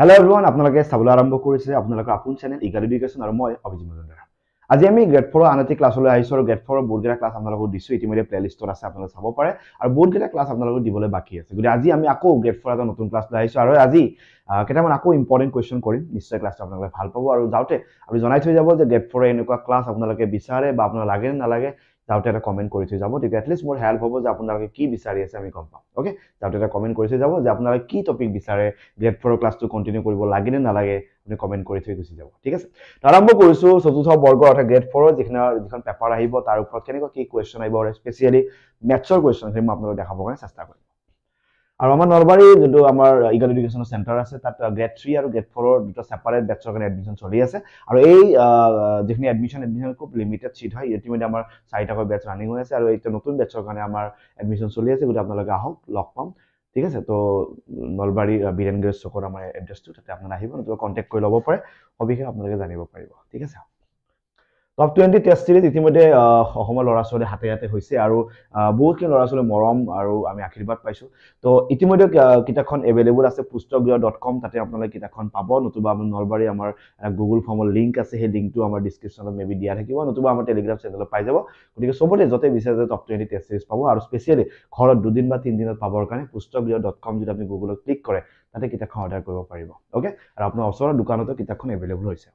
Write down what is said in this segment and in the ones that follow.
Hello everyone, আপোনালোকে চাবলৈ আৰম্ভ কৰিছে আপোনালোকৰ আপোন চেনেল ইগাল এডুকেশ্যন আৰু মই অভিজিত মজুমদাৰ। আজি আমি গ্ৰেড 4 আনতি ক্লাছলৈ আহিছো আৰু গ্ৰেড 4 ৰ বহুতকেইটা ক্লাছ আপোনালোকক দিছো ইতিমধ্যে প্লেলিষ্টত আছে আপোনালোকে চাব পাৰে আৰু বহুতকেইটা ক্লাছ আপোনালোকক দিবলৈ বাকি আছে। গতিকে আজি আমি আকৌ গ্ৰেড 4 এটা নতুন ক্লাছ লৈ আহিছো আৰু আজি কেইটামান আকৌ ইম্পৰ্টেন্ট কোৱেশ্চন কৰিম। নিশ্চয় ক্লাছটো আপোনালোকে ভাল পাব আৰু যাওতে আমি জনাই থৈ যাব যে গ্ৰেড 4 এনেকুৱা ক্লাছ আপোনালোকে বিচাৰে বা আপোনাক লাগে নে নালাগে যাওতে এটা কমেন্ট কৰি থৈ যাব। তেতিয়া এটলিষ্ট মোৰ হেল্প হ'ব যে আপোনালোকে কি বিচাৰি আছে আমি গম পাম। ওকে, যাওতে এটা কমেন্ট কৰি থৈ যাব যে আপোনালোকে কি টপিক বিচাৰে, গ্ৰেড 4 ক্লাছটো কন্টিনিউ কৰিব লাগে নে নালাগে আপুনি কমেন্ট কৰি থৈ গুচি যাব। ঠিক আছে, আৰম্ভ কৰিছো চতুৰ্থ বৰ্গ অৰ্থাৎ গ্ৰেড 4 ৰ যিখন পেপাৰ আহিব তাৰ ওপৰত কেনেকৈ কি কোৱেশ্চন আহিব আৰু স্পেচিয়ালি মেথছৰ কোৱেশ্চন মই আপোনালোকক দেখাবৰ কাৰণে চেষ্টা কৰিম। আৰু আমাৰ নলবাৰী যোনটো আমাৰ ইগাল এডুকেশ্যন চেণ্টাৰ আছে তাত গ্ৰেড 3 আৰু গ্ৰেড 4 ৰ দুটা সেপাৰেট বেটছৰ কাৰণে এডমিশন চলি আছে আৰু এই যিখিনি এডমিশন খুব লিমিটেড সিট হয়। ইতিমধ্যে আমাৰ 4টাকৈ বেটছ ৰানিং হৈ আছে আৰু এই নতুন বেটছৰ কাৰণে আমাৰ এডমিশন চলি আছে। গতিকে আপোনালোকে আহক, লগ পাম। ঠিক আছে, তো নলবাৰী বীৰেন গ্ৰেছ চকৰ আমাৰ এড্ৰেছটো তাতে আপোনালোকে আহিব, নতুবা কণ্টেক্ট কৰি ল'ব পাৰে, সবিশেষ আপোনালোকে জানিব পাৰিব। ঠিক আছে, টপ 20 টেষ্ট সিৰিজ ইতিমধ্যে অসমৰ ল'ৰা ছোৱালী হাতে হাতে হৈছে আৰু বহুতখিনি ল'ৰা ছোৱালী মৰম আৰু আমি আশীৰ্বাদ পাইছো। তো ইতিমধ্যে কিতাপখন এভেইলেবল আছে pustogyya.com, তাতে আপোনালোকে কিতাপখন পাব, নতুবা আমাৰ নলবাৰী আমাৰ গুগল ফৰ্মৰ লিংক আছে, সেই লিংকটো আমাৰ ডিছক্ৰিপশ্যনত মেবি দিয়া থাকিব, নতুবা আমাৰ টেলিগ্ৰাম চেনেলত পাই যাব। গতিকে চবতে য'তে বিচাৰে টপ 20 টেষ্ট সিৰিজ পাব আৰু স্পেচিয়েলি ঘৰত 2 দিন বা 3 দিনত পাবৰ কাৰণে pustogyya.com যদি আপুনি গুগলত ক্লিক কৰে তাতে কিতাপখন অৰ্ডাৰ কৰিব পাৰিব। ওকে, আৰু আপোনাৰ ওচৰৰ দোকানতো কিতাপখন এভেইলেবল হৈছে।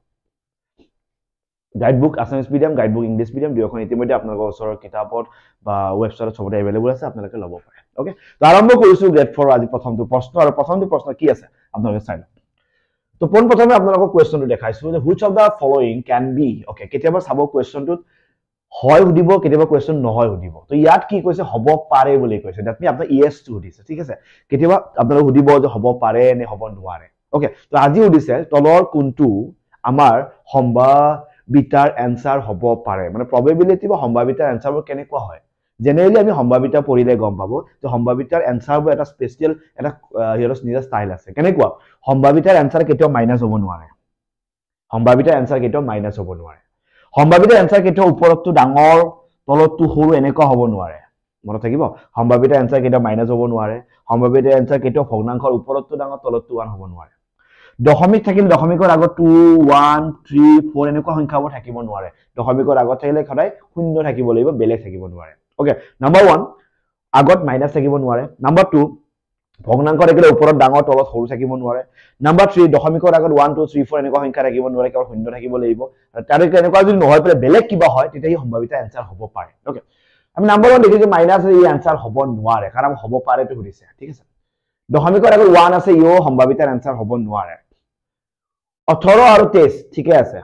Guidebook Assamese medium, guidebook English medium দুয়োখন ইতিমধ্যে আপোনালোকৰ ওচৰৰ কিতাপত বা ৱেবছাইটত চবতে এভেইলেবল আছে, আপোনালোকে ল'ব পাৰে। ওকে, তো আৰম্ভ কৰিছো গ্ৰেড 4 আজি প্ৰথমটো প্ৰশ্ন আৰু প্ৰথমটো প্ৰশ্ন কি আছে আপোনালোকে চাই লওক। তো পোনপ্ৰথমে আপোনালোকক কুৱেশ্যনটো দেখাইছো যে which of the following can be. Okay, কেতিয়াবা চাব কুৱেশ্যনটোত হয় সুধিব, কেতিয়াবা কুৱেশ্যন নহয় সুধিব। তো ইয়াত কি কৈছে হ'ব পাৰে বুলি কৈছে, দ্যাট মিন আপোনাৰ ইয়েছটো সুধিছে। ঠিক আছে, কেতিয়াবা আপোনালোক সুধিব যে হ'ব পাৰে নে হ'ব নোৱাৰে। ওকে, তো আজি সুধিছে তলৰ কোনটো আমাৰ সম্ভাৱিতাৰ এনসাৰ হ'ব পাৰে, মানে প্ৰবেবিলিটি বা সম্ভাৱিতাৰ এনসাৰবোৰ কেনেকুৱা হয়। জেনেৰেলি আমি সম্ভাৱিতা পঢ়িলে গম পাব যে সম্ভাৱিতাৰ এনসাৰবোৰ এটা স্পেচিয়েল এটা হিয়ৰছ নিজা ষ্টাইল আছে। কেনেকুৱা, সম্ভাৱিতাৰ এনসাৰ কেতিয়াও মাইনাছ হ'ব নোৱাৰে, সম্ভাৱিতাৰ এনসাৰ কেতিয়াও মাইনাছ হ'ব নোৱাৰে। সম্ভাৱিতাৰ এনসাৰ কেতিয়াও ওপৰতটো ডাঙৰ তলতটো সৰু এনেকুৱা হ'ব নোৱাৰে, মনত থাকিব। সম্ভাৱিতাৰ এনসাৰ কেতিয়াও মাইনাছ হ'ব নোৱাৰে, সম্ভাৱিতাৰ এনসাৰ কেতিয়াও ভগ্নাংশৰ ওপৰতটো ডাঙৰ তলতটো 1 হ'ব নোৱাৰে। দশমিক থাকিলে দশমিকৰ আগত 2 1 3 4 এনেকুৱা সংখ্যাবোৰ থাকিব নোৱাৰে। দশমিকৰ আগত থাকিলে সদায় 0 থাকিব লাগিব, বেলেগ থাকিব নোৱাৰে। ওকে, নাম্বাৰ 1 আগত মাইনাছ থাকিব নোৱাৰে। নাম্বাৰ 2 ভগ্নাংশ থাকিলে ওপৰত ডাঙৰ তলত সৰু থাকিব নোৱাৰে। নাম্বাৰ 3 দশমিকৰ আগত 1 2 3 4 এনেকুৱা সংখ্যা থাকিব নোৱাৰে, কেৱল 0 থাকিব লাগিব। তাৰ এনেকুৱা যদি নহয় পেলাই বেলেগ কিবা হয় তেতিয়া ই সম্ভাৱিত এনসাৰ হ'ব পাৰে। ওকে, আমি নাম্বাৰ 1 দেখিছো মাইনাছ ই এনসাৰ হ'ব নোৱাৰে, কাৰণ হ'ব পাৰেটো সুধিছে। ঠিক আছে, দশমিকৰ আগত 1 আছে, ইও সম্ভাৱিত এনসাৰ হ'ব নোৱাৰে। 18 আৰু 23 ঠিকে আছে,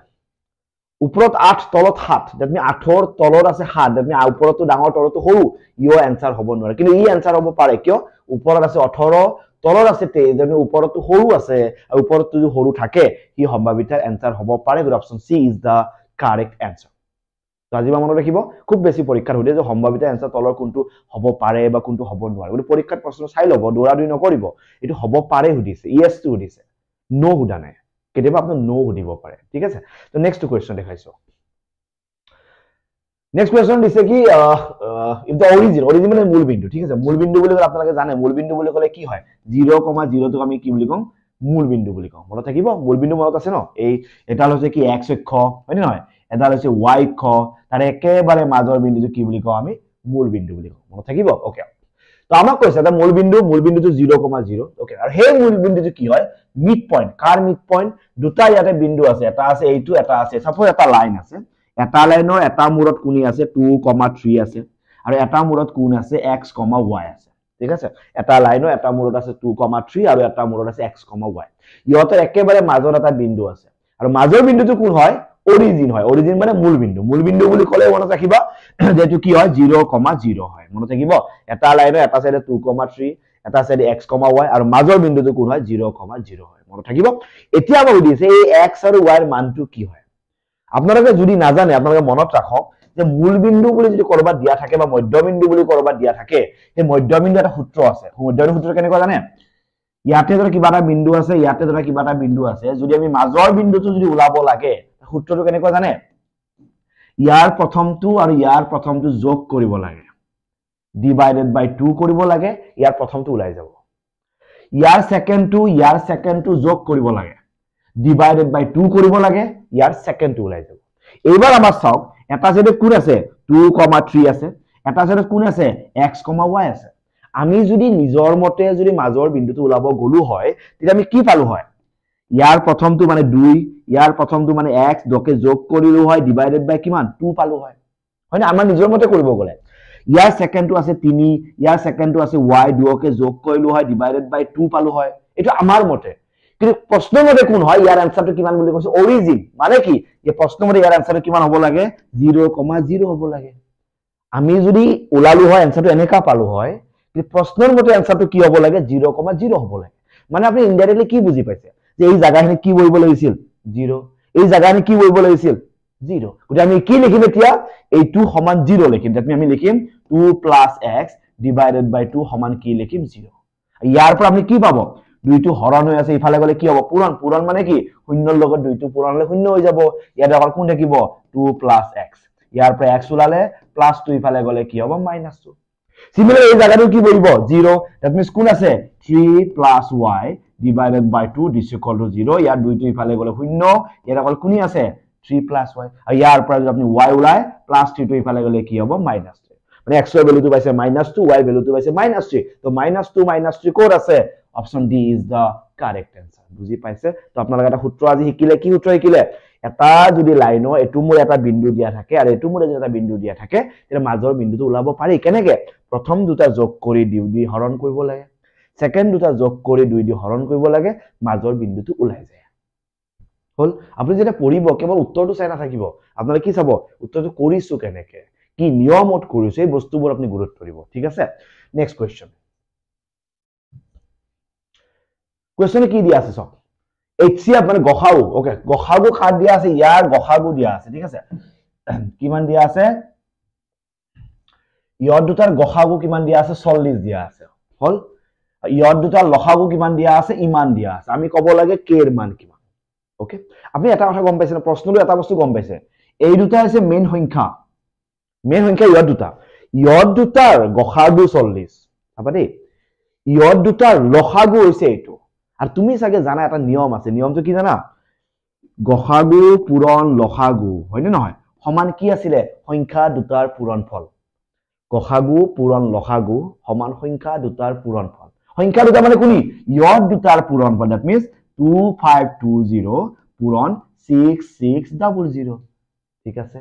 ওপৰত 8 তলত 7, দ্যাট মিন 8ৰ তলত আছে 7, দ্যাট মিন ওপৰতটো ডাঙৰ তলতটো সৰু, ইও এনসাৰ হ'ব নোৱাৰে। কিন্তু ই এনসাৰ হ'ব পাৰে, কিয় ওপৰত আছে 18 তলত আছে 23, দ্যাট মিন ওপৰতটো সৰু আছে আৰু ওপৰতটো যদি সৰু থাকে ই সম্ভাৱিতাৰ এনসাৰ হ'ব পাৰে। Option C is the correct answer. তো আজি মনত ৰাখিব, খুব বেছি পৰীক্ষাত সুধে যে সম্ভাৱিতাৰ এনসাৰ তলৰ কোনটো হ'ব পাৰে বা কোনটো হ'ব নোৱাৰে। গতিকে পৰীক্ষাত প্ৰশ্ন চাই ল'ব, দৌৰাদৌৰি নকৰিব। এইটো হ'ব পাৰে সুধিছে, ইয়েছটো সুধিছে, নো সুধা নাই। কেতিয়াবা আপুনি নো সুধিব পাৰে। ঠিক আছে, তো নেক্সট কুৱেশ্যন দেখাইছো। নেক্সট কুৱেশ্যন দিছে কি ইফ দ্য অৰিজিন মানে মূল বিন্দু। ঠিক আছে, মূল বিন্দু বুলি ক'লে আপোনালোকে জানে মূল বিন্দু বুলি ক'লে কি হয়, 0,0 আমি কি বুলি কওঁ, মূল বিন্দু বুলি কওঁ। মনত থাকিব, মূল বিন্দু মনত আছে ন। এই এটা হৈছে কি x অক্ষ, হয় নে নহয়, এটা হৈছে y অক্ষ, তাৰ একেবাৰে মাজৰ বিন্দুটো কি বুলি কওঁ আমি, মূল বিন্দু বুলি কওঁ। মনত থাকিব। ওকে, তো আমাক কৈছে এটা মূল বিন্দুটো 0,0। ওকে, আৰু সেই মূল বিন্দুটো কি হয়, মিড পইণ্ট। কাৰ মিড পইণ্ট, দুটা ইয়াতে বিন্দু আছে, এটা আছে এইটো, এটা আছে সাপোজ এটা লাইন আছে, এটা লাইনৰ এটা মূৰত কোণী আছে 2,3 আছে আৰু এটা মূৰত কোণ আছে x, y আছে। ঠিক আছে, এটা লাইনৰ এটা মূৰত আছে 2,3 আৰু এটা মূৰত আছে x, y। ইহঁতৰ একেবাৰে মাজত এটা বিন্দু আছে আৰু মাজৰ বিন্দুটো কোন হয়, অৰিজিন হয়। অৰিজিন মানে মূল বিন্দু। মূল বিন্দু বুলি ক'লে মনত ৰাখিবা যেটো কি হয় 0,0 হয়। মনত থাকিব, এটা লাইনৰ এটা সাইডে 2,3, এটা সাইডে x, y আৰু মাজৰ বিন্দুটো কোন হয় 0,0 হয়। মনত থাকিব। এতিয়া মই সুধিছে এই x আৰু y ৰ মানটো কি হয়। আপোনালোকে যদি নাজানে আপোনালোকে মনত ৰাখক যে মূল বিন্দু বুলি যদি কৰবাত দিয়া থাকে বা মধ্যবিন্দু বুলি কৰবাত দিয়া থাকে, সেই মধ্যবিন্দু এটা সূত্ৰ আছে। মধ্যবিন্দু সূত্ৰ কেনেকুৱা জানে, ইয়াতে ধৰা কিবা এটা বিন্দু আছে, ইয়াতে ধৰা কিবা এটা বিন্দু আছে, যদি আমি মাজৰ বিন্দুটো যদি ওলাব লাগে সূত্ৰটো কেনেকুৱা জানে, ইয়াৰ প্ৰথমটো আৰু ইয়াৰ প্ৰথমটো যোগ কৰিব লাগে, ডিভাইডেড বাই 2 কৰিব লাগে, ইয়াৰ প্ৰথমটো ওলাই যাব। ইয়াৰ সেকেন্ডটো যোগ কৰিব লাগে ডিভাইডেড বাই 2 কৰিব লাগে ইয়াৰ সেকেন্ডটো ওলাই যাব এইবাৰ আমাৰ চাওক এটা যেতে কোন আছে 2,3 আছে এটা যেতে কোন আছে x, y আছে আমি যদি নিজৰ মতে যদি মাজৰ বিন্দুটো ওলাব গলু হয় তেতিয়া আমি কি পালো হয় ইয়াৰ প্ৰথমটো মানে 2 ইয়াৰ প্ৰথমটো মানে x দকে যোগ কৰিলো হয় ডিভাইডেড বাই কিমান 2 পালো হয় হয়নে আমাৰ নিজৰ মতে কৰিব গলে ইয়াৰ সেকেন্ডটো আছে 3 ইয়াৰ সেকেন্ডটো আছে y দুকে যোগ কৰিলো হয় ডিভাইডেড বাই 2 পালো হয় এটো আমাৰ মতে কিন্তু প্ৰশ্ন মতে কোন হয় ইয়াৰ আনসাৰটো কিমান বুলি কৈছে অৰিজিন মানে কি এই প্ৰশ্ন মতে ইয়াৰ আনসাৰটো কিমান হ'ব লাগে 0,0 হ'ব লাগে আমি যদি ওলালো হয় আনসাৰটো এনেকা পালো হয় কিন্তু প্ৰশ্নৰ মতে আনসাৰটো কি হ'ব লাগে 0,0 হ'ব লাগে মানে আপুনি ইনডাইৰেক্টলি কি বুজি পাইছে যে এই জায়গাখিনি কি বহিব লাগিছিল 0 এই জায়গাখিনি কি বহিব লাগিছিল 0 গতি আমি কি লিখিম এতিয়া এইটো সমান 0 লিখিম তাত আমি লিখিম 2 + x ডিভাইডেড বাই 2 সমান কি লিখিম 0 ইয়াৰ পৰা আমি কি পাব দুইটো হৰণ হৈ আছে ইফালে গলে কি হ'ব পুৰণ মানে কি শূন্যৰ লগত দুইটো পুৰণ হলে শূন্য হৈ যাব ইয়াত অকল কোন থাকিব 2 + x ইয়াৰ পৰা x ওলালে +2 ইফালে গলে কি হ'ব -2 সিমিলাৰলি এই জায়গাটো কি বহিব 0 দ্যাট মিন্স কোন আছে 3 + y divided by 2 this equal to 0 ইয়াৰ দুইটো ইফালে গলে শূন্য ইয়াত অকল কোনি আছে 3 + y আৰু ইয়াৰ পৰা যদি আপুনি y ওলাই +3 টো ইফালে গলে কি হ'ব -3 মানে x এর ভ্যালুটো পাইছে -2 y এর ভ্যালুটো পাইছে -3 তো -2 -3 কোড আছে option D is the correct answer বুজি পাইছে তো আপোনালোকে এটা সূত্র আজি শিকিলে কি সূত্র শিকিলে এটা যদি লাইনো এটু মোৰ এটা বিন্দু দিয়া থাকে আৰু এটু মোৰ এটা বিন্দু দিয়া থাকে তেৰ মাজৰ বিন্দুটো ওলাব পাৰি কেনেকে প্ৰথম দুটা যোগ কৰি দিউ দি হৰণ কৰিব লাগে সেকেন্ড দুটা যোগ কৰি দুই দি হৰণ কৰিব লাগে মাজৰ বিন্দুটো ওলাই যায় হল আপুনি যেটা পঢ়িব কেৱল উত্তৰটো চাই না থাকিব আপোনালোকে কি চাব উত্তৰটো কৰিছো কেনেকে কি নিয়মত কৰিছো এই বস্তুবোৰ আপুনি গুৰুত্ব দিব ঠিক আছে নেক্সট কোৱেশ্চন কোৱেশ্চনে কি দিয়া আছে সব HCF মানে গখাউ ওকে গখাগু খাদ দিয়া আছে ইয়াৰ গখাগু দিয়া আছে ঠিক আছে কিমান দিয়া আছে ইয়ৰ দুটাৰ গখাগু কিমান দিয়া আছে 40 দিয়া আছে হল ইয়ৰ দুটাৰ লখাগু কিমান দিয়া আছে ইমান দিয়া আছে আমি কব লাগে k এর মান কিমান ওকে আপনি এটা কথা গম পাইছেন প্ৰশ্নটো এটা বস্তু গম পাইছে এই দুটা আছে মেইন সংখ্যা ইয়ৰ দুটাৰ গখাগু 40 আপনি ইয়ৰ দুটাৰ লখাগু হৈছে এইটো আর তুমি সাগে জানা এটা নিয়ম আছে নিয়মটো কি জানা গখাগু পূরণ লখাগু হয়নে নহয় সমান কি আছিল সংখ্যা দুটাৰ পূৰণফল গখাগু পূৰণ লখাগু সমান সংখ্যা দুটাৰ পূৰণফল সংখ্যা দুটা মানে কোনি ইয়ৰ দুটাৰ পূৰণফল দ্যাট মিন্স 2520 পূৰণ 6600 ঠিক আছে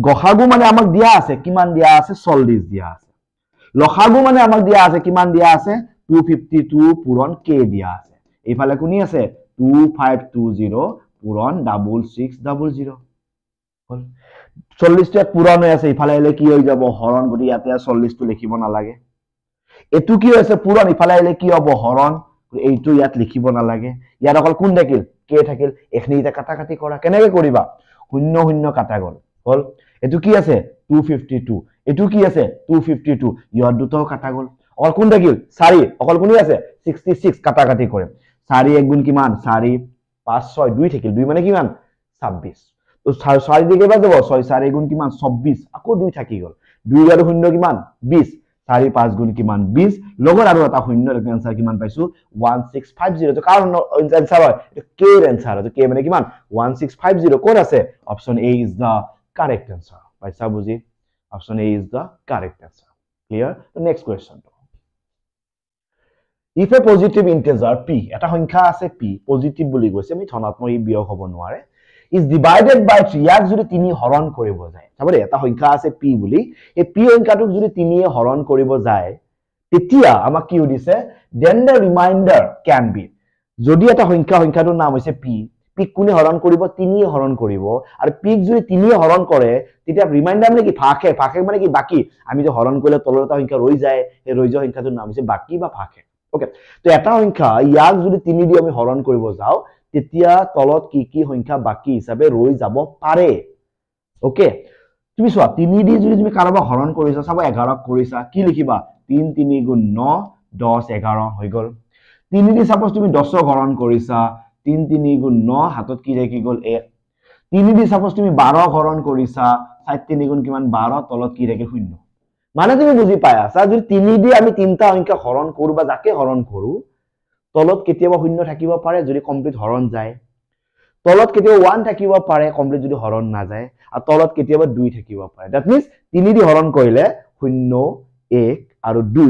গখাগু মানে আমাক দিয়া আছে কিমান দিয়া আছে 40 দিয়া আছে লখাগু মানে আমাক দিয়া আছে কিমান দিয়া আছে 252 পূৰণ k দিয়া আছে এইফালে কোনি আছে 2520 পূৰণ 6600 হল 40 টা পূৰণ হৈ আছে ইফালে হলে কি হৈ যাব হৰণ গতি ইয়াতে 40 টো লিখিব না লাগে এটু কি হৈছে পূৰণ ইফালে হলে কি হ'ব হৰণ এইটো ইয়াত লিখিব না লাগে ইয়াত অকল কোন থাকিল k থাকিল এখনি এটা কাটা কাটি কৰা কেনেকে কৰিবা শূন্য শূন্য কাটা গল হল এটু কি আছে 252 এটু কি আছে 252 ইয়াৰ দুটাও কাটা গল অকল কোন থাকিল 4 অকল কোনি আছে 66 কাটা কাটি কৰে 4 এক গুণ কিমান 4 5 6 2 থাকিল 2 মানে কিমান 26 তো 4 দিকে বা যাব 6 4 গুণ কিমান 26 আকৌ 2 থাকি গল 2 আৰু 0 কিমান 20 4 5 গুণ কিমান 20 লগৰ আৰু এটা শূন্য এৰ आंसर কিমান পাইছো 1650 তো কাৰণ आंसर হয় এটা k এর आंसर তো k মানে কিমান 1650 কোন আছে option A is the correct answer পাইছা বুজি option A is the correct answer clear তো next question If a positive integer p, এটা সংখ্যা আছে p, positive বুলি কৈছে আমি ধনাত্মক বিয়োগ হ'ব নোৱাৰে, is divided by 3 ইয়াক যদি 3 হৰণ কৰিব যায়। চাবৰে এটা সংখ্যা আছে p বুলি, এই p সংখ্যাটোক যদি 3 হৰণ কৰিব যায়, তেতিয়া আমাক কি দিছে? Then the remainder can be. যদি এটা সংখ্যাটোৰ নাম হৈছে p, p কোনে হৰণ কৰিব? 3 হৰণ কৰিব, আৰু p ক যদি 3 হৰণ কৰে, তেতিয়া ৰিমাইন্ডাৰ মানে কি ভাগে মানে কি বাকি, আমি যে হৰণ কৰিলে তলৰ এটা সংখ্যা ৰৈ যায়, এই ৰৈ যোৱা সংখ্যাটোৰ নাম হৈছে বাকি বা ভাগে। ওকে তো এটা সংখ্যা ইয়াক যদি 3 দি আমি হৰণ কৰিব যাও তেতিয়া তলত কি সংখ্যা বাকি হিচাপে ৰৈ যাব পাৰে ওকে তুমি চোৱা 3 দি যদি তুমি কাৰোবাক হৰণ কৰিছা চাবা 11 ক কৰিছা কি লিখিবা 3 3 গুণ 9 10 11 হৈ গল 3 দি সাপোজ তুমি 10 ক হৰণ কৰিছা 3 3 গুণ 9 হাতত কি ৰাখি গল 1 3 দি সাপোজ তুমি 12 ক হৰণ কৰিছা 7 3 গুণ কিমান 12 তলত কি ৰাখি 0 মানে তুমি বুজি পায়া যদি 3 দি আমি তিনটা সংখ্যা হৰণ কৰো বা যাকে হৰণ কৰো তলত কেতিয়াবা শূন্য থাকিব পাৰে যদি কমপ্লিট হৰণ যায় তলত কেতিয়াবা 1 থাকিব পাৰে কমপ্লিট যদি হৰণ না যায় আৰু তলত কেতিয়াবা 2 থাকিব পাৰে দ্যাট মিন্স 3 দি হৰণ কৰিলে 0 1 আৰু 2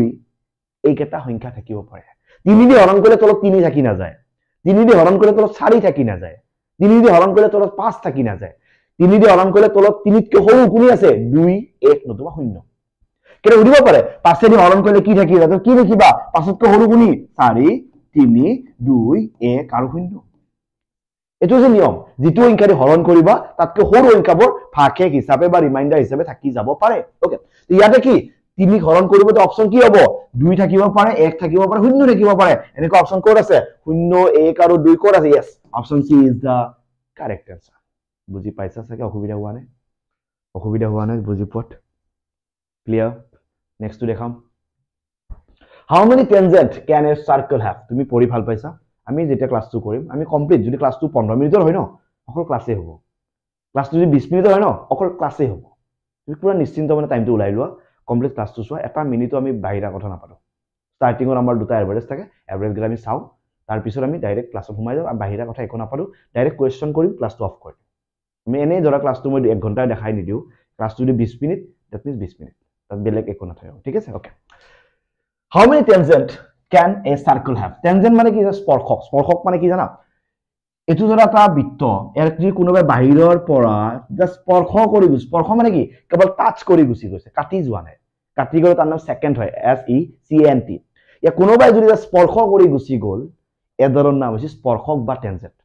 এইকেইটা সংখ্যা থাকিব পাৰে 3 দি হৰণ কৰিলে তলত 3 থাকি না যায় 3 দি হৰণ কৰিলে তলত 4 থাকি না যায় 3 দি হৰণ কৰিলে তলত 5 থাকি না যায় 3 দি হৰণ কৰিলে তলত 3 তকৈ সৰু কোনি আছে 2 1 নতুবা 0 কেনে উঠিব পাৰে 5 দি হৰণ কৰিলে কি থাকি যায় কি লিখিবা 5 তকৈ সৰু কোনি 4 3 2 1 আৰু 0 এটো যে নিয়ম যেটো সংখ্যা দি হৰণ কৰিবা তাতকৈ সৰু সংখ্যাবোৰ ভাগশেষ হিচাপে বা ৰিমাইন্ডাৰ হিচাপে থাকি যাব পাৰে ওকে তো ইয়াতে কি 3 হৰণ কৰিবতে অপচন কি হ'ব 2 থাকিব পাৰে 1 থাকিব পাৰে 0 থাকিব পাৰে এনেকুৱা অপচন কোড আছে 0 1 আৰু 2 কোড আছে yes option C is the correct answer বুজি পাইছা সাকে অসুবিধা হোৱা নাই বুজি পট ক্লিয়াৰ নেক্সট দেখাম how many tangent can a circle have তুমি পঢ়ি ভাল পাইছা আমি যেটা ক্লাস 2 কৰিম আমি কমপ্লিট যদি ক্লাস 2 15 মিনিটৰ হয় ন অকল ক্লাসে হ'ব ক্লাস 2 যদি 20 মিনিটৰ হয় ন অকল ক্লাসে হ'ব তুমি পুৰা নিশ্চিন্ত মানে টাইমটো উলাই লোৱা কমপ্লিট ক্লাস 2 চোৱা এটা মিনিটো আমি বাহিৰা কথা নাপাতো স্টাৰ্টিংৰ আমাৰ দুটা এভাৰেজ থাকে এভাৰেজ গলে আমি চাও তাৰ পিছত আমি ডাইৰেক্ট ক্লাছত সোমাই যাও বাহিৰা কথা একো নাপাতো ডাইৰেক্ট কোৱেশ্চন কৰিম ক্লাসটো অফ কৰিম আমি এনে ধৰা ক্লাসটো মই 1 ঘণ্টা দেখাই নিদিও ক্লাসটো যদি 20 মিনিট দ্যাট মিন্স 20 মিনিট তাত বেলেগ একো নাথাকে ঠিক আছে okay how many tangent can a circle have tangent মানে কি স্পৰ্শক মানে কি জানা এটো ধৰা এটা বৃত্ত এৰ যদি কোনোবা বাহিৰৰ পৰা জাস্ট স্পৰ্শ মানে কি কেৱল টাচ কৰি গুছি গৈছে কাটি যোৱা নাই কাটি গলে তাৰ নাম সেকেন্ড হয় SECNT ইয়া কোনোবাই যদি স্পৰ্শ কৰি গুছি গল এদৰৰ নাম হৈছে স্পৰ্শক বা টেনজেন্ট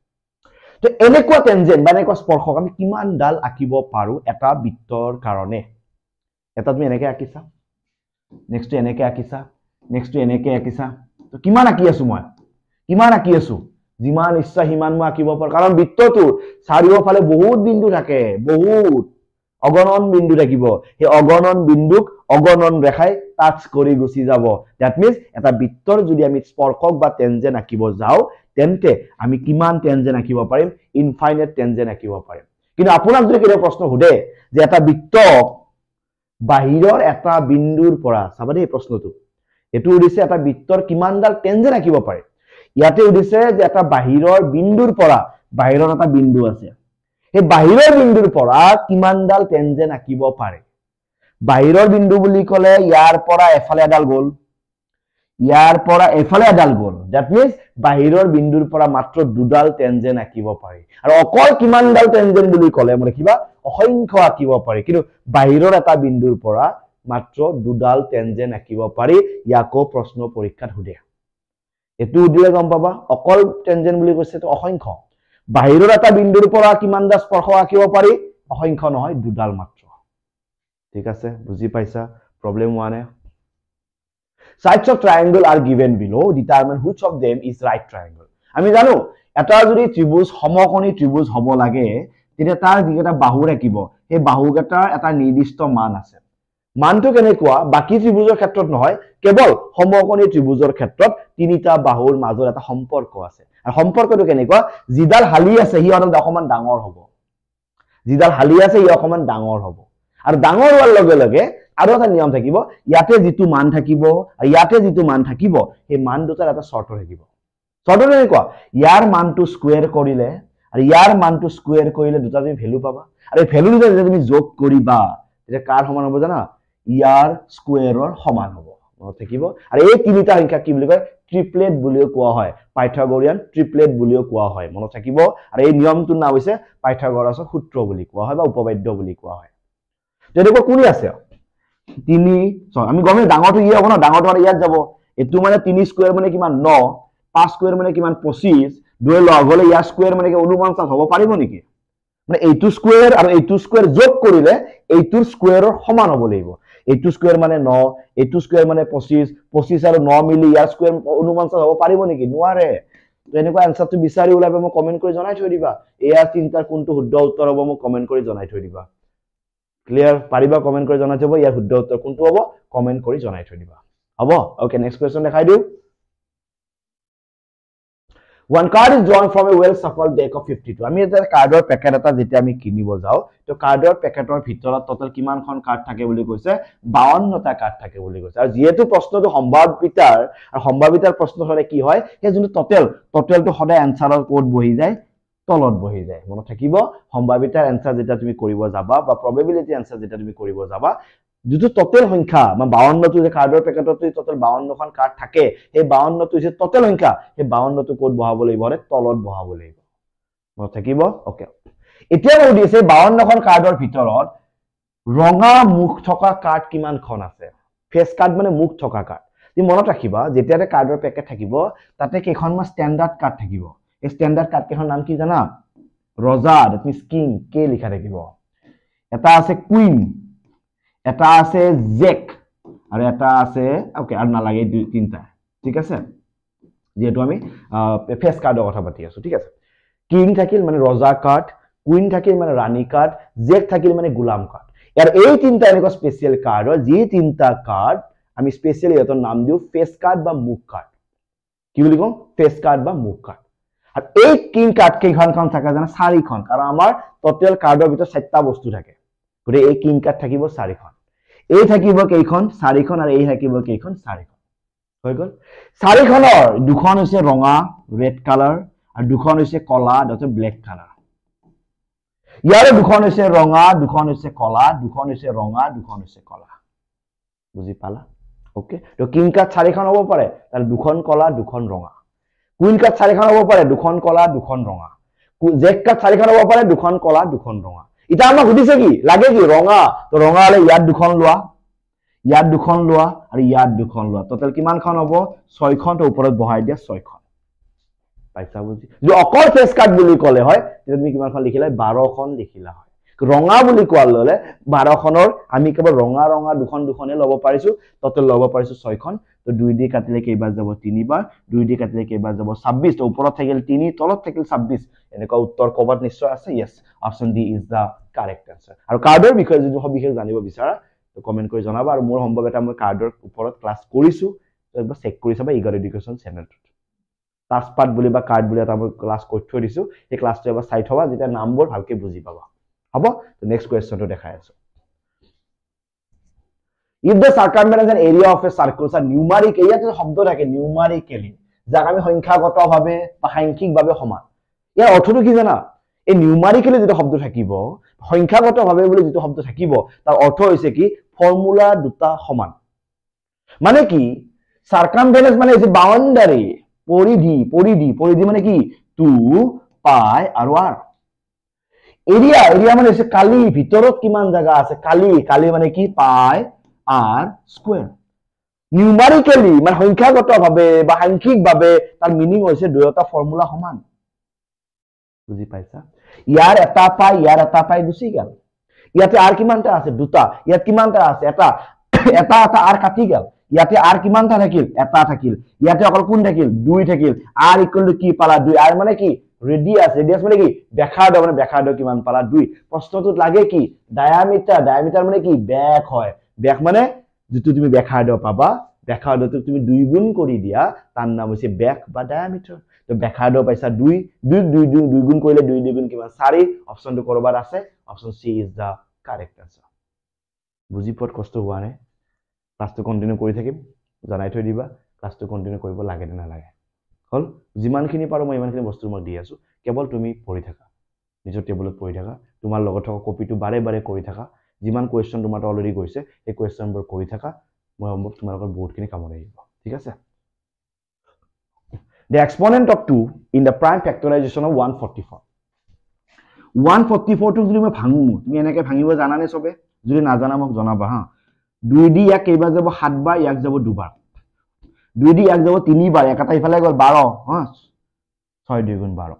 তো এনেকুৱা টেনজেন্ট মানে এনেকুৱা স্পৰ্শক আমি কিমান ডাল আঁকিব পাৰো এটা বৃত্তৰ কাৰণে এটা তুমি এনেকৈ আঁকিছা নেক্সট এনেকৈ আঁকিছা নেক্সট এনেকৈ আঁকিছা তো কিমান আঁকি আছো মই কিমান আঁকি আছো যিমান ইচ্ছা হিমান মই আঁকিব পাৰো কাৰণ বৃত্তটোৰ চাৰিওফালে বহুত বিন্দু থাকে বহুত অগণন বিন্দু থাকিব সেই অগণন বিন্দুক অগণন ৰেখাই টাচ কৰি গুছি যাব দ্যাট মিন্স এটা বৃত্তৰ যদি আমি স্পৰ্শক বা টেনজেন্ট আঁকিব যাও তেন্তে আমি কিমান টেনজেন্ট আঁকিব পাৰিম ইনফাইনাইট টেনজেন্ট আঁকিব পাৰিম কিন্তু আপোনাক যদি কেনে প্ৰশ্ন সুধে যে এটা বৃত্তক বাহিৰৰ এটা বিন্দুৰ পৰা চাবা দেই প্ৰশ্নটো এটো উদিছে এটা বৃত্তৰ কিমানডাল টেনজেন্ট আঁকিব পাৰে ইয়াতে উদিছে যে এটা বাহিৰৰ বিন্দুৰ পৰা বাহিৰৰ এটা বিন্দু আছে এই বাহিৰৰ বিন্দুৰ পৰা কিমানডাল টেনজেন্ট আঁকিব পাৰে বাহিৰৰ বিন্দু বুলি কলে ইয়াৰ পৰা এফালে এডাল গল ইয়াৰ পৰা এফালে এডাল গল দ্যাট মিন্স বাহিৰৰ বিন্দুৰ পৰা মাত্ৰ দুডাল টেনজেন্ট আঁকিব পাৰি আৰু অকল কিমানডাল টেনজেন্ট বুলি কলে মই কিবা অসংখ্য আঁকিব পাৰি কিন্তু বাহিৰৰ এটা বিন্দুৰ পৰা মাত্ৰ দুডাল টেনজেন্ট আঁকিব পাৰি ইয়াকো প্ৰশ্ন পৰীক্ষাত সুধে এটো উদিলে গম পাবা অকল টেনজেন্ট বুলি কৈছে তো অসংখ্য বাহিৰৰ এটা বিন্দুৰ পৰা কিমানডাল স্পৰ্শ আঁকিব পাৰি অসংখ্য নহয় দুডাল মাত্ৰ ঠিক আছে বুজি পাইছা প্ৰবলেম হোৱা নাই sides of triangle are given below determine which of them is right triangle আমি জানো এটা যদি ত্ৰিভুজ সমকোণী ত্ৰিভুজ হ'ব লাগে তেতিয়া তাৰ যিটা বাহু ৰাখিব সেই বাহুকেটাৰ এটা নিৰ্দিষ্ট মান আছে মানটো কেনেকুৱা বাকি ত্ৰিভুজৰ ক্ষেত্ৰত নহয় কেৱল সমকোণী ত্ৰিভুজৰ ক্ষেত্ৰত তিনিটা বাহুৰ মাজৰ এটা সম্পৰ্ক আছে আৰু সম্পৰ্কটো কেনেকুৱা যিডাল হালি আছে হি অকমান অকমান ডাঙৰ হ'ব যিডাল হালি আছে হি অকমান ডাঙৰ হ'ব আৰু ডাঙৰ হোৱাৰ লগে লগে আৰু এটা নিয়ম থাকিব ইয়াতে যেটো মান থাকিব আৰু ইয়াতে যেটো মান থাকিব সেই মান দুটাৰ এটা শৰ্ত থাকিব শৰ্তটো কেনেকুৱা ইয়াৰ মানটো স্কয়াৰ কৰিলে আৰু ইয়াৰ মানটো স্কয়াৰ কৰিলে দুটা তুমি ভ্যালু পাবা আৰু এই ভ্যালু দুটা যদি তুমি যোগ কৰিবা তেতিয়া কাৰ সমান হ'ব জানা ইয়াৰ স্কয়াৰৰ সমান হ'ব মনত থাকিব আৰু এই তিনিটা সংখ্যা কি বুলি কয় ট্ৰিপলেট বুলিও কোৱা হয় পাইথাগোৰিয়ান ট্ৰিপলেট বুলিও কোৱা হয় মনত থাকিব আৰু এই নিয়মটোৰ নাম হৈছে পাইথাগোৰাছৰ সূত্ৰ বুলি কোৱা হয় বা উপপাদ্য বুলি কোৱা হয় যেনেকৈ কোনি আছে 3 আমি গমে ডাঙৰটো ই হ'ব না ডাঙৰটো আৰু ইয়াত যাব এটো মানে 3 স্কয়াৰ মানে কিমান 9 5 স্কয়াৰ মানে কিমান 25 দুই লগ হলে ইয়াৰ স্কয়াৰ মানে কি অনুমান হ'ব পাৰিব নেকি মানে এইটো স্কয়াৰ আৰু এইটো স্কয়াৰ যোগ কৰিলে এইটোৰ স্কয়াৰৰ সমান হ'ব লাগিব এইটো স্কয়াৰ মানে 9 এইটো স্কয়াৰ মানে 25 25 আৰু 9 মিলি ইয়াৰ স্কয়াৰ অনুমান হ'ব পাৰিব নেকি নোৱাৰে তো এনেকুৱা আনসাৰটো বিচাৰি ওলাবে মই কমেন্ট কৰি জনাই থৈ দিবা এয়া তিনটা কোনটো শুদ্ধ উত্তৰ হ'ব মই কমেন্ট কৰি জনাই থৈ দিবা ক্লিয়াৰ পাৰিবা কমেন্ট কৰি জনাই থব ইয়াৰ শুদ্ধ উত্তৰ কোনটো হ'ব কমেন্ট কৰি জনাই থৈ দিবা হ'ব ওকে নেক্সট কোৱেশ্চন দেখাই দিও One card is drawn from a well shuffled deck of 52. আমি এটা কাৰ্ডৰ পেকেট এটা যেতিয়া আমি কিনিব যাও তো কাৰ্ডৰ পেকেটৰ ভিতৰত টোটাল কিমানখন কাৰ্ড থাকে বুলি কৈছে 52টা কাৰ্ড থাকে বুলি কৈছে আৰু যেহেতু প্ৰশ্নটো সম্ভাৱিতাৰ আৰু সম্ভাৱিতাৰ প্ৰশ্ন হলে কি হয় সেই যোনটো টোটেলটো সদায় আনসাৰৰ কোড বহি যায় তলত বহি যায় মনত থাকিব সম্ভাৱিতাৰ আনসাৰ যেটা তুমি কৰিব যাবা বা প্ৰবেবিলিটি আনসাৰ যেটা তুমি কৰিব যাবা যেটো টোটেল সংখ্যা মানে 52টো যে কাৰ্ডৰ পেকেটত টোটেল 52খন কাৰ্ড থাকে এই 52টো যে টোটেল সংখ্যা এই 52টো কোড বহাব লাগিব আৰু তলত বহাব লাগিব মনত থাকিব ওকে এতিয়া মই দিছে 52খন কাৰ্ডৰ ভিতৰত ৰঙা মুখ থকা কাৰ্ড কিমানখন আছে ফেস কাৰ্ড মানে মুখ থকা কাৰ্ড তুমি মনত ৰাখিবা যেতিয়া কাৰ্ডৰ পেকেট থাকিব তাতে কেইখনমান ষ্টেণ্ডাৰ্ড কাৰ্ড থাকিব এই ষ্টেণ্ডাৰ্ড কাৰ্ড কেইখনৰ নাম কি জানা ৰজা দ্যাট মিন্স কিং কে লিখা থাকিব এটা আছে কুইন এটা আছে জেক আৰু এটা আছে ওকে আৰু নালাগে দুই তিনটা ঠিক আছে যেহেতু আমি ফেস কাৰ্ডৰ কথা পাতি আছো ঠিক আছে কিং থাকিল মানে ৰজা কাৰ্ড কুইন থাকিল মানে ৰাণী কাৰ্ড জেক থাকিল মানে গোলাম কাৰ্ড ইয়াৰ এই তিনটা এনেকুৱা স্পেশাল কাৰ্ড যি তিনটা কাৰ্ড আমি স্পেশালি এটাৰ নাম দিও ফেস কাৰ্ড বা মুখ কাৰ্ড কি বুলি কম ফেস কাৰ্ড বা মুখ কাৰ্ড আৰু এই কিং কাৰ্ড কেইখন থাকে জানা 4খন কাৰণ আমাৰ টোটেল কাৰ্ডৰ ভিতৰত 7টা বস্তু থাকে গৰে এই কিং কাৰ্ড থাকিব 4খন এই থাকিব কেইখন 4খন আৰু এই থাকিব কেইখন 4খন হৈ গল 4খনৰ দুখন হৈছে ৰঙা ৰেড কালাৰ আৰু দুখন হৈছে কলা দতে ব্ল্যাক কালাৰ ইয়াৰে দুখন হৈছে ৰঙা দুখন হৈছে কলা দুখন হৈছে ৰঙা দুখন হৈছে কলা বুজি পালা ওকে তো কিং কাৰ্ড 4খন হ'ব পাৰে তাৰ দুখন কলা দুখন ৰঙা কুইন কাৰ্ড 4খন হ'ব পাৰে দুখন কলা দুখন ৰঙা জেক কাৰ্ড 4খন হ'ব পাৰে দুখন কলা দুখন ৰঙা ইটা আমাক সুধিছে কি লাগে কি ৰঙা তো ৰঙা হলে ইয়াত দুখন লোৱা আৰু ইয়াত দুখন লোৱা টোটাল কিমানখন হ'ব 6খন তো ওপৰত বহাই দিয়া 6খন পাইছা বুজি যে অকল ফেস কাৰ্ড বুলি ক'লে হয় তুমি কিমানখন লিখিলা 12খন লিখিলা হয় ৰঙা বুলি কোৱা ললে 12খনৰ আমি কেৱল ৰঙা দুখনে ল'ব পাৰিছো টোটাল ল'ব পাৰিছো 6খন তো 2 দি কাটিলে কেইবাৰ যাব 3 বাৰ 2 দি কাটিলে কেইবাৰ যাব 26 তো ওপৰত থাকিল 3 তলত থাকিল 26 এনেকুৱা উত্তৰ কবাত নিশ্চয় আছে yes option D is the correct answer আৰু কাৰ্ডৰ বিষয়ে যদি সবিশেষ জানিব বিচাৰা তো কমেন্ট কৰি জনাবা আৰু মোৰ সম্ভৱ এটা মই কাৰ্ডৰ ওপৰত ক্লাছ কৰিছো তো একবাৰ চেক কৰি চাবা ইগাৰ এডুকেশন চেনেলটোত টাস্ক পাৰ্ট বুলি বা কাৰ্ড বুলি এটা মই ক্লাছ কৰি থৈ দিছো এই ক্লাছটো এবাৰ চাই থবা যেতিয়া নামবোৰ ভালকে বুজি পাবা হ'ব তো নেক্সট কোৱেশ্চনটো দেখাই আছো if the circumference and area of a circle are numeric ইয়াতে শব্দ থাকে numerically যাক আমি সংখ্যাগতভাৱে বা সাংখ্যিকভাৱে সমান ইয়াৰ অৰ্থটো কি জানা এই নিউমাৰিকেলি যেটো শব্দ থাকিব সংখ্যাগতভাৱে বুলি যেটো শব্দ থাকিব তাৰ অৰ্থ হৈছে কি ফৰ্মুলা দুটা সমান মানে কি সাৰ্কামফাৰেন্স মানে হৈছে বাউন্ডাৰি পৰিধি মানে কি 2 পাই আৰু r এৰিয়া মানে হৈছে কালি ভিতৰত কিমান জায়গা আছে কালি মানে কি পাই r স্কয়াৰ নিউমাৰিকেলি মানে সংখ্যাগতভাৱে বা সাংখ্যিকভাৱে তাৰ মিনিং হৈছে দুয়োটা ফৰ্মুলা সমান বুজি পাইছা ইয়াৰ এটা পাই গুছি গেল ইয়াতে r কিমানটা আছে দুটা ইয়াত কিমানটা আছে এটা r কাটি গেল ইয়াতে r কিমানটা থাকিল এটা থাকিল ইয়াতে অকল কোন থাকিল 2 থাকিল r ইকুয়াল টু কি পালা 2 r মানে কি ৰেডিয়াস মানে কি ব্যাসাৰ্ধ কিমান পালা 2 প্ৰশ্নটোত লাগে কি ডায়ামিটাৰ মানে কি ব্যাস হয় ব্যাস মানে যেটো তুমি ব্যাসাৰ্ধ পাবা ব্যাসাৰ্ধটো তুমি 2 গুণ কৰি দিয়া তাৰ নাম হৈছে ব্যাস বা ডায়ামিটাৰ তো ব্যাসাৰ্ধ পাইছা 2 গুণ কৰিলে 2 গুণ কিমান 4 অপচনটো কৰবাত আছে option C is the correct answer বুজি পোৱাত কষ্ট হোৱা নাই ক্লাসটো কন্টিনিউ কৰি থাকিম জনাই থৈ দিবা ক্লাসটো কন্টিনিউ কৰিব লাগে না লাগে হল যিমানখিনি পাৰো মই ইমানখিনি বস্তু মই দি আছো কেৱল তুমি পঢ়ি থাকা নিজৰ টেবুলত পঢ়ি থাকা তোমাৰ লগত থকা কপিটো বাৰে কৰি থাকা যিমান কোৱেশ্চন তোমাৰ অলৰেডি গৈছে এই কোৱেশ্চনবোৰ কৰি থাকা মই সম্ভৱ তোমালোকৰ বহুতখিনি কামত আহিব ঠিক আছে the exponent of 2 in the prime factorization of 144 144 টো যদি মই ভাঙো তুমি এনেকৈ ভাঙিব জানা নে সবে যদি নাজানা মোক জনাবা হা 2 দি ইয়াক কেইবাৰ যাব 7 বাৰ ইয়াক যাব 2 বাৰ 2 দি ইয়াক যাব 3 বাৰ একাটা ইফালে গল 12 হা 6 2 গুণ 12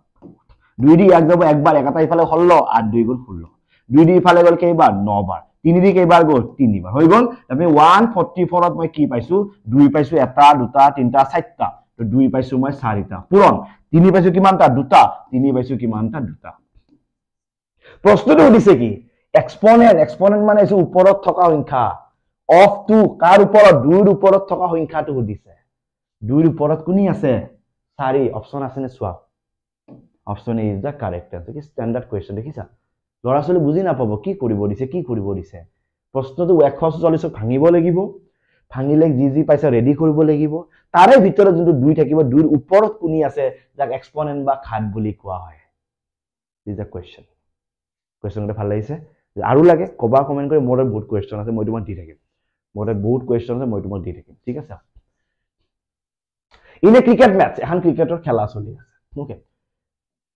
2 দি ইয়াক যাব একবাৰ একাটা ইফালে 16 8 2 গুণ 16 2 দি ইফালে গল কেইবাৰ 9 বাৰ 3 দি কেইবাৰ গল 3 বাৰ হৈ গল আমি 144 ত মই কি পাইছো 2 পাইছো এটা দুটা তিনটা চাৰটা তো 2 পাইছো মই 4টা পূৰণ 3 পাইছো কিমানটা দুটা 3 পাইছো কিমানটা দুটা প্ৰশ্নটো উদিছে কি এক্সপোনেন্ট মানে হৈছে ওপৰত থকা সংখ্যা of 2 কাৰ ওপৰত 2 ৰ ওপৰত থকা সংখ্যাটো উদিছে 2 ৰ ওপৰত কোনি আছে 4 অপশন আছে নে চোৱা option A is the correct answer কি স্ট্যান্ডাৰ্ড কোয়েশ্চন দেখিছা লৰা ছোৱালী বুজি নাপাব কি কৰিব দিছে প্ৰশ্নটো 140 ভাঙিব লাগিব ভাঙিলে যি পাইছে ৰেডি কৰিব লাগিব তাৰে ভিতৰত যোনটো 2 থাকিব 2ৰ ওপৰত কোনি আছে যাক এক্সপোনেন্ট বা ঘাত বুলি কোৱা হয় দিস আ কোয়েশ্চনটো ভাল লাগিছে আৰু লাগে কবা কমেন্ট কৰি মোৰ বহুত কোয়েশ্চন আছে মই তোমাক দি থাকিম মোৰ বহুত কোয়েশ্চন আছে মই তোমাক দি থাকিম ঠিক আছে ইনে ক্ৰিকেট মেচ এখন ক্ৰিকেটৰ খেলা চলি আছে ওকে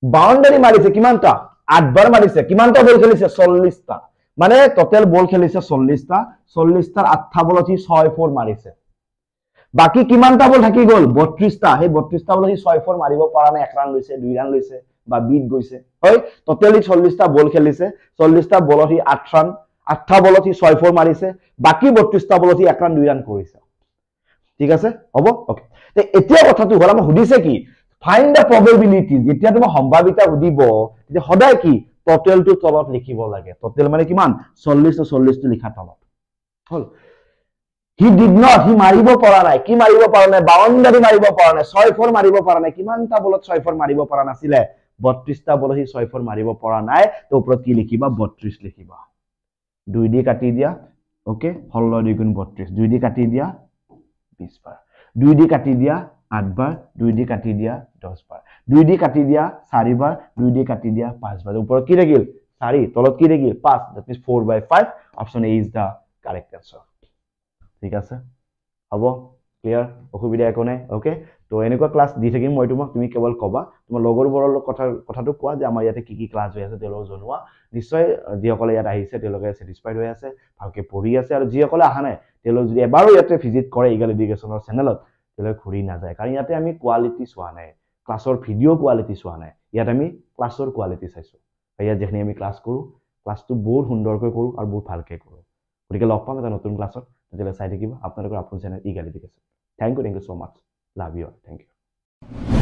বাউন্ডারি মারিছে কিমানটা 8 বার মারিছে কিমানটা বল খেলিছে 40 টা মানে টোটাল বল খেলিছে 40 টা 40 টার 8 বলত 6-4 মারিছে বাকি কিমানটা বল থাকি গল 32 টা সেই 32 টা বলত 6-4 মারিব পারা না 1 রান লইছে 2 রান লইছে বা বিট গৈছে হয় টোটালি 40 টা বল খেলিছে 40 টা বলত 8 রান 8 বলত 6-4 মারিছে বাকি 32 টা বলত 1 রান 2 রান কৰিছে ঠিক আছে হ'ব ওকে তে এতিয়া কথাটো হল আমি হুদিছে কি Find the probability. যেতিয়া তুমি সম্ভাৱিতা উদিব যে সদায় কি টোটাল টু তলত লিখিব লাগে টোটাল মানে কিমান 40 টো 40 টো লিখা তলত হল হি ডিড নট হি মাৰিব পৰা নাই কি মাৰিব পৰা নাই বাউন্ডাৰি মাৰিব পৰা নাই 6-4 মাৰিব পৰা নাই কিমানটা বলত 6-4 মাৰিব পৰা নাছিলে 32 টা বলত 6-4 মাৰিব পৰা নাই তো ওপৰত কি লিখিবা 32 লিখিবা 2 দি কাটি দিয়া ওকে 16 2 32 2 দি কাটি দিয়া 20 বাৰ 2 দি কাটি দিয়া 8 বাৰ 2 দি কাটি দিয়া 10 বাৰ 2 দি কাটি দিয়া 4 বাৰ 2 দি কাটি দিয়া 5 বাৰ ওপৰত কি থাকিল 4 তলত কি থাকিল 5 that means 4/5 option A is the correct answer ঠিক আছে হ'ব ক্লিয়াৰ অসুবিধা একো নাই ওকে তো এনেকুৱা ক্লাস দি থাকিম মই তোমাক তুমি কেৱল কবা তোমাৰ লগৰবোৰৰ কথাটো কোৱা যে আমাৰ ইয়াতে কি ক্লাস হৈ আছে তেওঁলোক জনোৱা নিশ্চয় যিসকলে ইয়াত আহিছে তেওঁলোকে স্যাটিসফাইড হৈ আছে ভালকে পঢ়ি আছে আৰু যিসকলে আহা নাই তেওঁলোক যদি এবাৰো ইয়াতে ভিজিট কৰে ইগল এডুকেশনৰ চেনেলত তেলে ঘুৰি না যায় কাৰণ ইয়াতে আমি কোৱালিটি চোৱা নাই ক্লাছৰ ভিডিও কোৱালিটি চোৱা নাই ইয়াত আমি ক্লাছৰ কোৱালিটি চাইছো ইয়াত যেখনি আমি ক্লাছ কৰো ক্লাছটো বহুত সুন্দৰকৈ কৰো আৰু বহুত ভালকৈ কৰো গতিকে লগ পাম এটা নতুন ক্লাছত তেতিয়ালৈ চাই থাকিব আপোনালোকৰ আপোন channel Eagle Education thank you so much love you thank U